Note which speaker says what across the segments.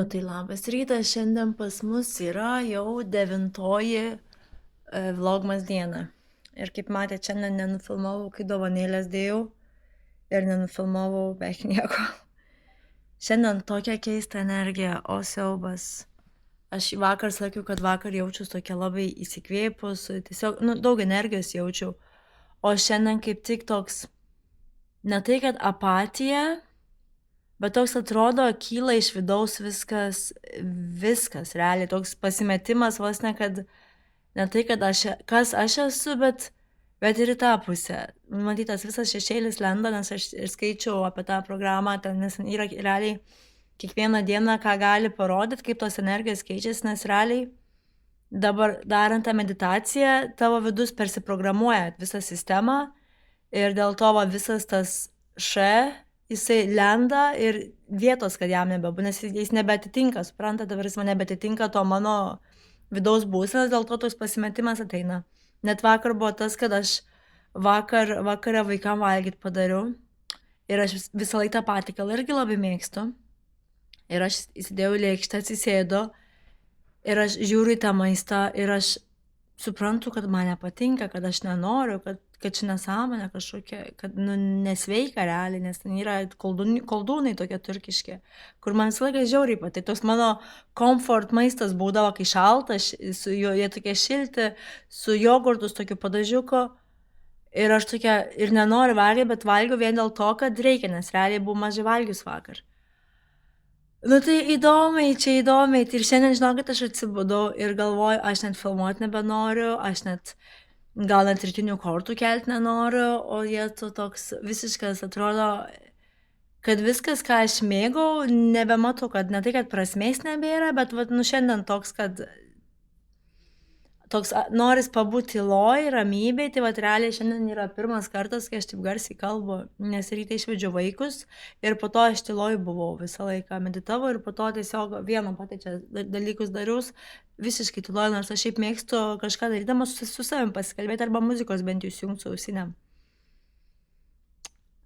Speaker 1: Nu tai labas rytas, šiandien pas mus yra jau 9-oji vlogmas diena. Ir kaip matėte, šiandien nenufilmavau, kai dovanėlės dėjau ir nenufilmavau beveik nieko. Šiandien tokia keista energija, o siaubas. Aš vakar sakiau, kad vakar jaučiu tokia labai įsikvėpus, tiesiog, daug energijos jaučiau. O šiandien kaip tik toks, ne tai kad apatija, bet toks atrodo, kyla iš vidaus viskas, realiai, toks pasimetimas vos ne, kad ne tai, kad kas aš esu, bet ir į tą pusę. Matytas visas šešėlis lenda, nes aš ir skaičiau apie tą programą, nes yra realiai kiekvieną dieną, ką gali parodyti, kaip tos energijos keičiasi, nes realiai dabar darant tą meditaciją, tavo vidus persiprogramuoja visą sistemą ir dėl to visas tas jisai lenda ir vietos, kad jam nebebūna, nes jis nebeatitinka, supranta, dabar jis man nebeatitinka to mano vidaus būsenos, dėl to toks pasimetimas ateina. Net vakar buvo tas, kad aš vakarą vaikam valgyti padariau ir aš visą laiką tą patikalą irgi labai mėgstu. Ir aš įsidėjau į lėkštę, atsisėdu ir aš žiūriu į tą maistą ir aš suprantu, kad man nepatinka, kad aš nenoriu, kad čia nesąmonė kažkokia, kad nesveika realiai, nes ten yra koldūnai tokie turkiški, kur man visą laiką žiauriai patinka. Toks mano komfort maistas būdavo, kai šalta, jie tokie šilti, su jogurtus tokiu padažiuku. Ir aš tokia ir nenoriu valgyti, bet valgiau vien dėl to, kad reikia, nes realiai buvau mažai valgius vakar. Tai įdomiai. Ir šiandien žinokit, aš atsibudau ir galvoju, aš net filmuoti nebenoriu, aš net gal net rytinių kortų kelti nenoriu, o jie toks visiškas atrodo, kad viskas, ką aš mėgau, nebematau, kad ne tai, kad prasmės nebėra, bet šiandien toks, kad toks noris pabūti tyloj, ramybėj, tai realiai šiandien yra pirmas kartas, kai aš taip garsiai kalbu, nes ryte išvedžiau vaikus ir po to aš tyloj buvau visą laiką, meditavau ir po to tiesiog vieno patečia dalykus darius, visiškai tyloj, nors aš šiaip mėgstu kažką darydama su savim pasikalbėti arba muzikos bent jau įsijungti su ausinėm.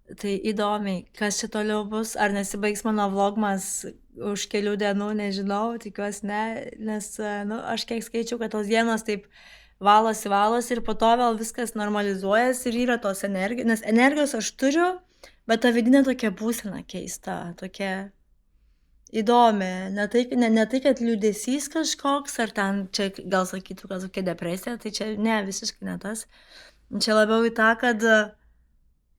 Speaker 1: Tai įdomiai, kas čia toliau bus, ar nesibaigs mano vlogmas už kelių dienų, nežinau, tikiuosi ne, nes aš kiek skaičiau, kad tos dienos taip valosi ir po to vėl viskas normalizuojasi ir yra tos energijos, nes energijos aš turiu, bet ta vidinė tokia būsena keista, tokia įdomi, ne tai, kad liūdesys kažkoks, ar ten čia gal sakytų, kad tokia depresija, tai čia ne, visiškai ne tas, čia labiau į tą, kad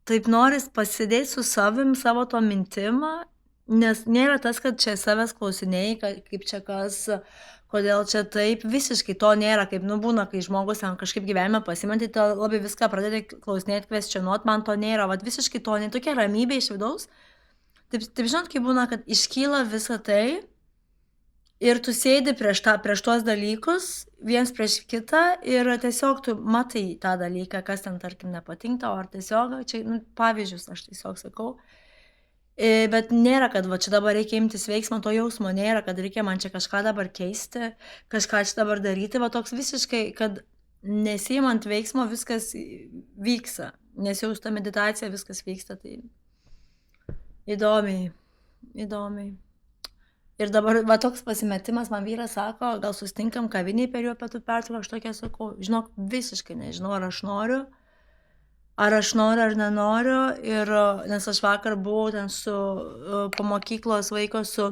Speaker 1: taip noris pasidėti su savim, savo to mintimą, nes nėra tas, kad čia savęs klausinėjai, kaip čia kas, kodėl čia taip, visiškai to nėra, kaip būna, kai žmogus ten kažkaip gyvenime pasimetė, tai labai viską pradedi klausinėti, kvestionuoti, man to nėra, visiškai to nėra, tokia ramybė iš vidaus. Taip žinot, kaip būna, kad iškyla visą tai ir tu sėdi prieš tuos dalykus, viens prieš kitą ir tiesiog tu matai tą dalyką, kas ten, tarkim, nepatinka, ar tiesiog, čia pavyzdžius aš tiesiog sakau, bet nėra, kad čia dabar reikia imtis veiksmo, to jausmo nėra, kad reikia man čia kažką dabar keisti, kažką čia dabar daryti, toks visiškai, kad nesiimant veiksmo viskas vyksta, nes jau su ta meditacija viskas vyksta, tai įdomiai. Ir dabar toks pasimetimas, man vyras sako, gal susitinkam kaviniai per jo pietų pertrauką, aš tokia sakau, žinok, visiškai nežinau, ar aš noriu, ar nenoriu, ir nes aš vakar buvau ten po mokyklos vaiko su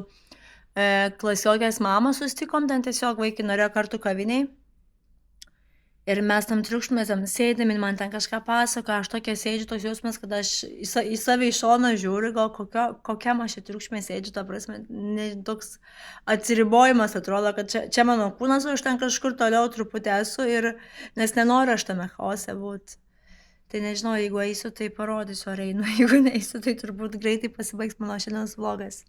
Speaker 1: klasiokės mama susitikom, ten tiesiog vaikai norėjo kartu kaviniai. Ir mes tam triukšmėm sėdėm, man ten kažką pasako, aš tokia sėdžiu, toks jausmas, kad aš į save iš šono žiūriu, gal kokiam aš triukšmė sėdžiu, ta prasme, toks atsiribojimas atrodo, kad čia mano kūnas, o aš ten kažkur toliau truputį esu, nes nenoriu aš tame chaose būti. Tai nežinau, jeigu eisiu, tai parodysiu, ar einu, jeigu neisiu, tai turbūt greitai pasibaigs mano šiandienos vlogas.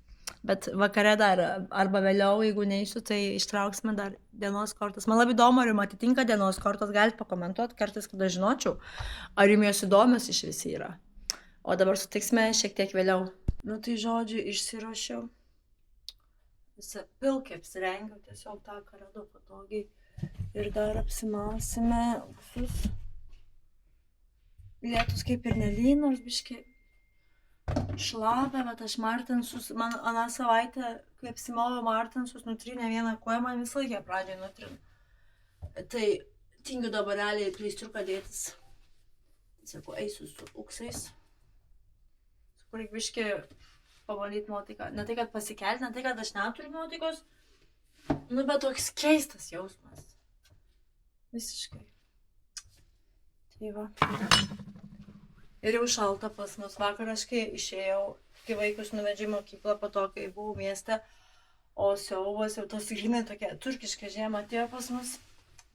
Speaker 1: Bet vakare dar, arba vėliau, jeigu neisiu, tai ištrauksime dar dienos kortas. Man labai įdomu, ar jums atitinka dienos kortos, galite pakomentuoti kartais, kad aš žinočiau, ar jums jos įdomios iš visi yra. O dabar sutiksime šiek tiek vėliau. Tai žodžiu, išsirašiau. Visą pilkę apsirengiau, tiesiog tą, ką radau patogiai. Ir dar apsimausime visus. Lietus kaip ir nelyja, nors biškai šlapia, bet aš martinsus, man aną savaitę, kai apsimoviau martinsus, nutrynė vieną koją, man visą laiką pradžiai nutrina. Tai tingiu dabar realiai pleistriuką dėtis. Sakau, eisiu su uksais. Kur biški pabandyti nuotaiką. Ne tai, kad pasikelti, ne tai, kad aš neturiu nuotaikos. Nu, bet toks keistas jausmas. Visiškai. Tai va. Ir jau šalta pas mus. Vakar aš kai išėjau, kai vaikus nuvedžiau į mokyklą, po to, kai buvau mieste, o siaubas jau tos grinai tokia turkiška žiema atėjo pas mus.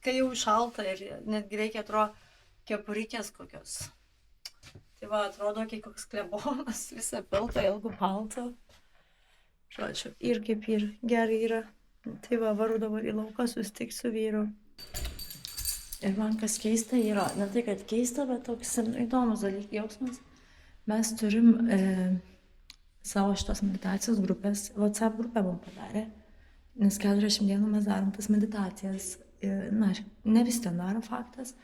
Speaker 1: Kai jau šalta ir netgi reikia, atrodo, kepurikės kokios. Tai va, atrodo, kai koks klebonas, visą piltą, ilgų paltą. Žodžiu, ir kaip ir gerai yra. Tai va, varu dabar į lauką susitikti su vyru. Ir man kas keista yra, ne tai, kad keista, bet toks įdomus jausmas. Mes turim savo šitos meditacijos grupės, WhatsApp grupę buvom padarę, nes 40 dienų mes darom tas meditacijas. Na, ne visi ten daro faktas,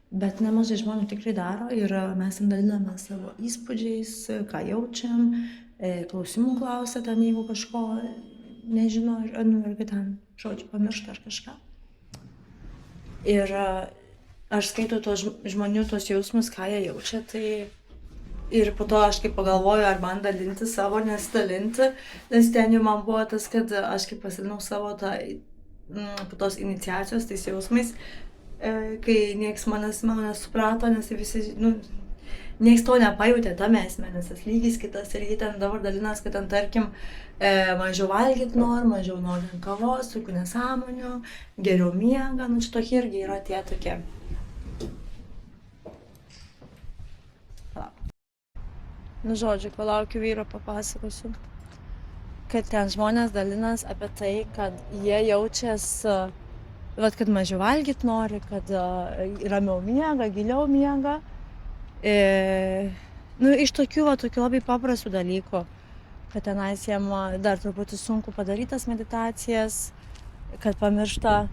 Speaker 1: bet nemažai žmonių tikrai daro ir mes ten daliname savo įspūdžiais, ką jaučiam, klausimų klausia ten, jeigu kažko nežino, ir kad ten, žodžiu, pamiršta ar kažką. Ir aš skaitau tos žmonių tos jausmus, ką jie jaučia, tai ir po to aš kaip pagalvoju, ar man dalinti savo, nesidalinti, nes ten jau man buvo tas, kad aš kaip pasidalinau savo tą po tos iniciacijos, tais jausmais, kai nieks manęs nesuprato, nes visi, nieks to nepajautė, tame esmė, nes tas lygis kitas ir jį ten dabar dalinas, kad ten, tarkim, mažiau valgyti nori, mažiau nori kavos, tokių nesąmonių, geriau miega, čia tokie irgi yra tie tokie. Žodžiu, palaukiu vyro, papasakosiu. Kad ten žmonės dalinas apie tai, kad jie jaučiasi, kad mažiau valgyti nori, kad ramiau miega, giliau miega. Iš tokių labai paprastų dalykų, kad tenais jiem dar truputį sunku padarytas meditacijas, kad pamiršta,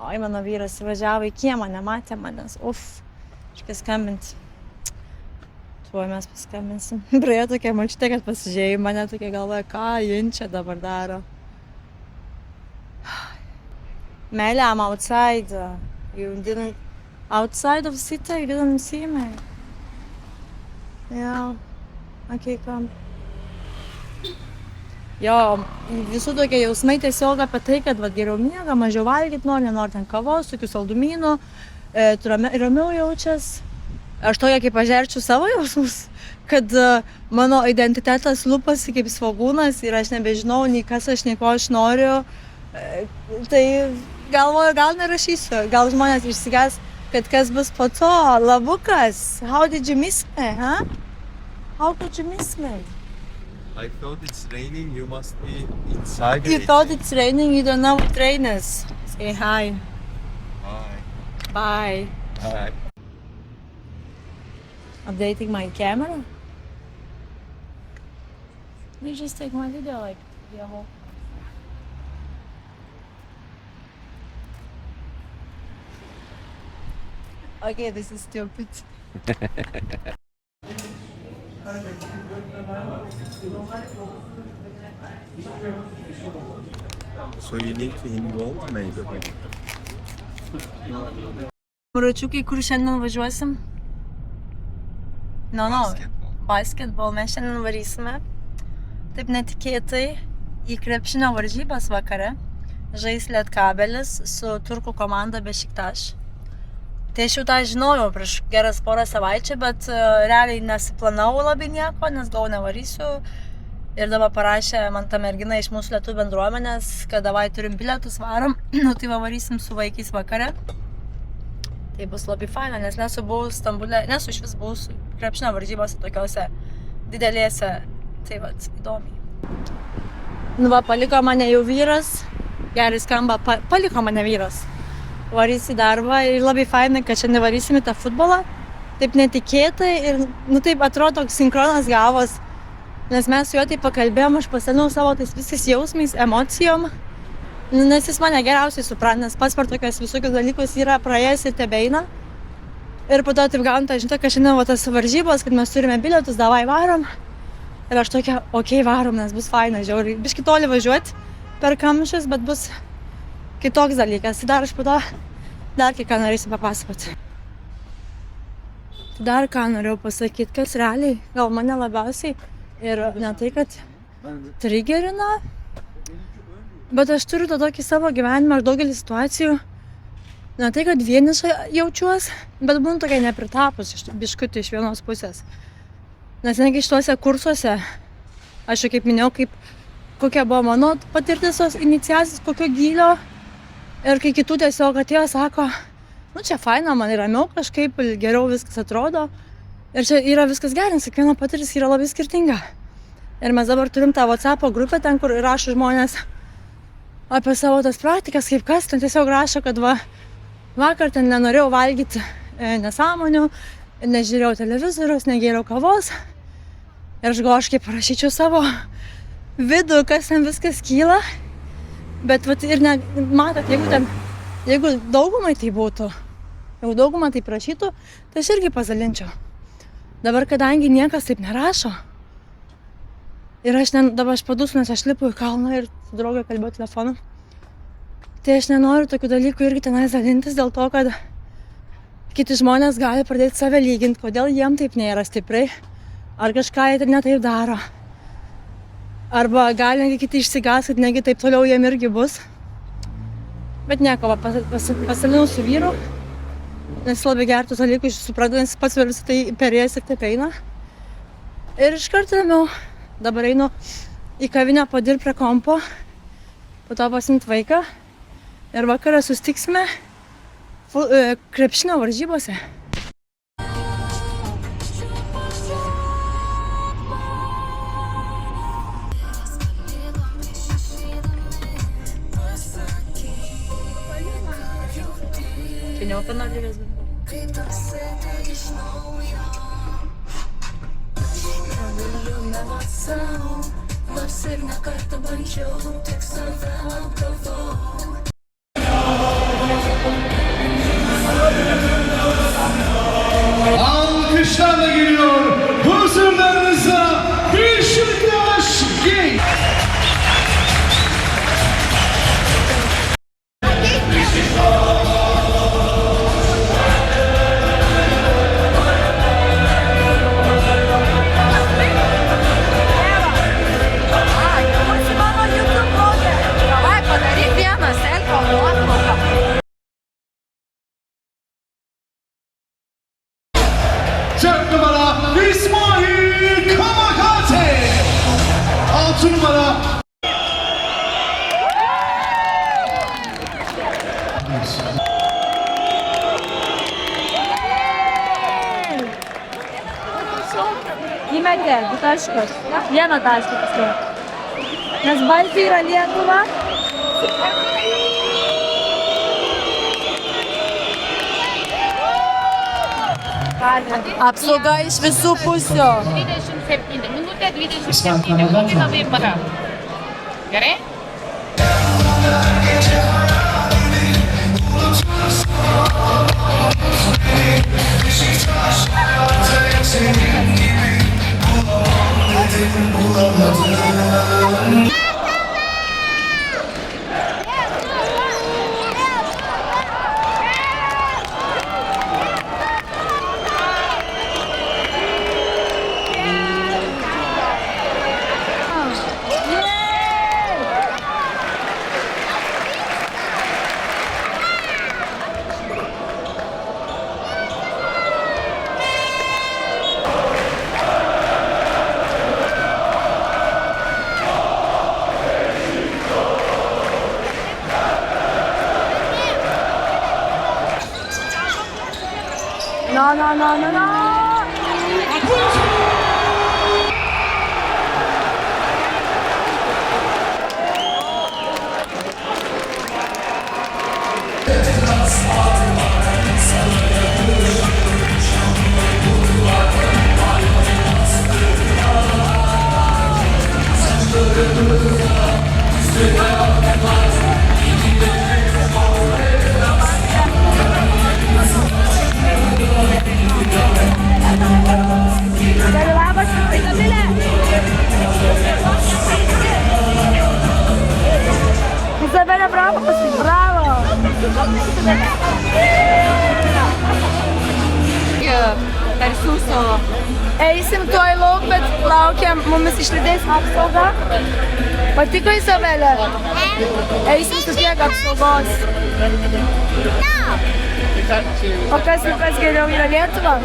Speaker 1: oi, mano vyras važiavo į kiemą, nematė manęs, reikia skambinti. Tuo mes paskambinsim. Praėjo tokia mačtė, kad pasižiūrėjai mane, tokia galvoja, ką jin čia dabar daro. Meilė, I'm outside. You didn't... Outside of city, you didn't see me. Yeah. Okay, come. Jo, visų tokie jausmai tiesiog apie tai, kad geriau miega, mažiau valgyti nori, nenori ten kavos, tokių saldumynų, tu ramiau jaučias. Aš tokia kaip pažerčiau savo jausmus, kad mano identitetas lupasi kaip svogūnas ir aš nebežinau nei kas aš, nei ko aš noriu. Tai galvoju, gal nerašysiu, gal žmonės išsigas, kad kas bus po to, labukas. How did you miss me, huh? How could you miss me?
Speaker 2: I thought it's raining, you must be inside.
Speaker 1: You thought it's raining, you don't know what rain is. Say hi.
Speaker 2: Bye.
Speaker 1: Bye.
Speaker 2: Bye.
Speaker 1: Updating my camera. You just take my video like the whole. Okay, this is stupid.
Speaker 2: So you need to involve maybe.
Speaker 1: Muračiukai, kur šiandien važiuosim? Basketball. Mes šiandien varysime, taip netikėtai, į krepšinio varžybas vakare. Žais Lietkabelis su turkų komanda Bešiktaš. Tai aš jau tą žinojau prieš geras porą savaičių, bet realiai nesiplanavau labai nieko, nes gal nevarysiu. Ir dabar parašė man ta mergina iš mūsų lietuvių bendruomenės, kad davai turim bilietus, varom, tai varysim su vaikais vakare. Tai bus labai faina, nes nesu buvau Stambule, nesu iš vis buvau krepšinio varžybose tokiose didelėse, tai vat, įdomiai. Paliko mane jau vyras, gerai skamba, paliko mane vyras. Varys į darbą ir labai fainai, kad šiandien varysim į tą futbolą. Taip netikėtai ir, taip atrodo, toks sinkronas gavos, nes mes su juo taip pakalbėjom, aš pasidalinau savo tais visais jausmais, emocijom. Nes jis mane geriausiai supranta, nes pats per tokius visokius dalykus yra praėjęs ir tebeina. Ir po to taip gaunam tą žinutę, kad šiandien va tas varžybos, kad mes turime bilietus, davai varom. Ir aš tokia, okei, varom, nes bus faina, žiauriai. Biški toli važiuoti per kamščius, bet bus kitoks dalykas. Tai dar aš po to dar ką norėsiu papasakoti. Dar ką norėjau pasakyti, kas realiai gal mane labiausiai ir ne tai, kad trigerina, bet aš turiu tą tokį savo gyvenimą, aš daugelį situacijų, ne tai, kad vienišą jaučiuos, bet būnu tokia nepritapus biškutį iš vienos pusės. Nes negi šituose kursuose, aš jau kaip minėjau, kokia buvo mano patirtis tos iniciacijos, kokio gylio, ir kai kitų tiesiog atėjo, sako, nu čia faina, man ramiau kažkaip, geriau viskas atrodo. Ir čia yra viskas gerai, nes kiekviena patirtis yra labai skirtinga. Ir mes dabar turim tą WhatsApp grupę ten, kur rašo žmonės apie savo tas praktikas, kaip kas, ten tiesiog rašo, kad vakar ten nenorėjau valgyti nesąmonių, nežiūrėjau televizoriaus, negėriau kavos. Ir aš galvoju, aš kaip parašyčiau savo vidų, kas ten viskas kyla. Bet vat, ir matot, jeigu daugumai tai būtų, jeigu daugumą tai prašytų, tai aš irgi pazalinčiau. Dabar, kadangi niekas taip nerašo, ir dabar aš padūsiu, nes aš lipu į kalną ir su draugė kalbėjau telefonu, tai aš nenoriu tokių dalykų irgi tenais dalintis dėl to, kad kiti žmonės gali pradėti save lyginti, kodėl jiem taip nėra stipriai, ar kažką jie ne taip daro. Arba gali kiti išsigąs, kad negi taip toliau jiem irgi bus. Bet nieko, pasidalinau su vyru, nes labai gerai tų dalykų supranta, nes pats visą tai perėjęs ir taip eina. Ir iš karto ramiau. Dabar einu į kavinę padirbti prie kompo, po to pasiimti vaiką ir vakarą susitiksime krepšinio varžybose. Čia neopenalivės
Speaker 3: nors ir ne kartą bandžiau, tik save apgavau.
Speaker 4: Alkışlarla geliyor huzurlarınıza Beşiktaş Genç. Dört numara İsmail Kamakate. 6 numara
Speaker 1: Įmetė 2 taškus. 1 tašką paskiau. Nes Baltija yra Lietuva. Apsauga iš visų pusių.
Speaker 5: 27 minutė, 27 minutė labai para. Gerai?
Speaker 1: No.
Speaker 5: Tarsi jūsų.
Speaker 6: Eisim tuoj lauk, bet laukiam, mumis išlydės apsauga. Patiko Izabelė? Eisim su tiek apsaugos. O kas geriau yra Lietuva?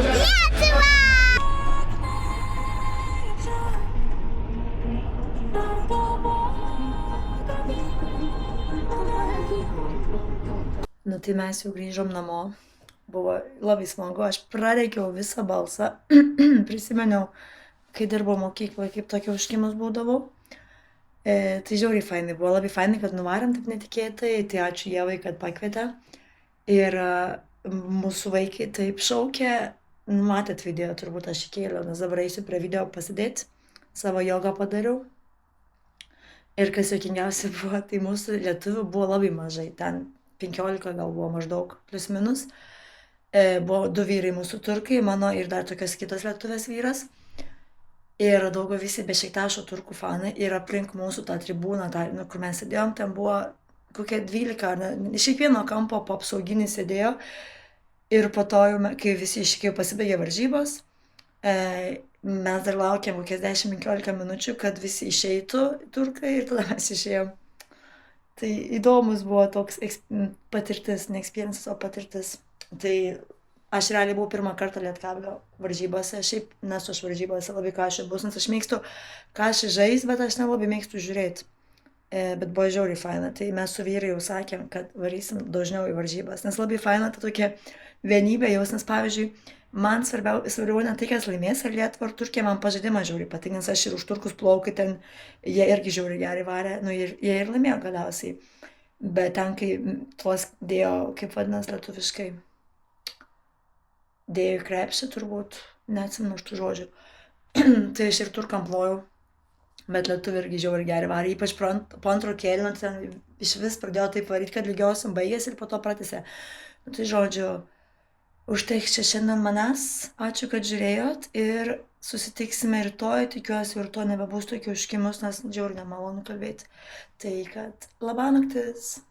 Speaker 1: Nu tai mes jau grįžom namo. Buvo labai smagu, aš prareikiau visą balsą. Prisimeniau, kai dirbau mokykloje, kaip tokia užkimus būdavau. Tai žiauriai fainai, buvo labai fainai, kad nuvarėm taip netikėtai, tai ačiū Ievai, kad pakvietė. Ir mūsų vaikai taip šaukė, matėt video, turbūt aš įkėliau, nes dabar eisiu prie video pasidėti, savo jogą padariau. Ir kas juokingiausia buvo, tai mūsų lietuvių buvo labai mažai, ten 15 gal buvo maždaug, plius minus. Buvo 2 vyrai mūsų turkai, mano ir dar tokios kitos lietuvės vyras. Ir daugiau visi Bešiktašo turkų fanai ir aplink mūsų tą tribūną, kur mes sėdėjom, ten buvo kokie 12, iš kiekvieno kampo po apsauginį sėdėjo. Ir po to, kai visi iškėjo pasibaigė varžybos, mes dar laukėm kokias 10-15 minučių, kad visi išeitų turkai ir tada mes išėjom. Tai įdomus buvo toks patirtis, ne experience, o patirtis. Tai aš realiai buvau pirmą kartą Lietkablio varžybose, šiaip nesu aš varžybose labai kašį bus, nes aš mėgstu kašį žais, bet aš nelabai mėgstu žiūrėti. Bet buvo žiauriai faina, tai mes su vyrai jau sakėm, kad varysim dažniau į varžybas, nes labai faina ta tokia vienybė jausmas, pavyzdžiui, man svarbiau ne tai, kas laimės, ar Lietuva ar Turkija, man pažaidimas žiauriai patinka, nes aš ir už turkus plaukiu, ten jie irgi žiauriai gerai varė, nu jie ir laimėjo galiausiai, bet ten, kai tuos dėjo, kaip vadinas lietuviškai, dėjo į krepšį turbūt, neatsimenu už tų žodžių, tai aš ir turkam plojau, bet lietuviai irgi žiauriai gerai varė, ypač po antro kėlinio, ten iš vis pradėjo taip varyti, kad lygiosiam baigėsi ir po to pratęsė. Tai žodžiu, užteiks čia šiandien manęs, ačiū, kad žiūrėjot ir susitiksime rytoj, tikiuosi ir to nebebus tokių užkimus, nes žiauriai nemalonu kalbėti. Tai kad labanaktis.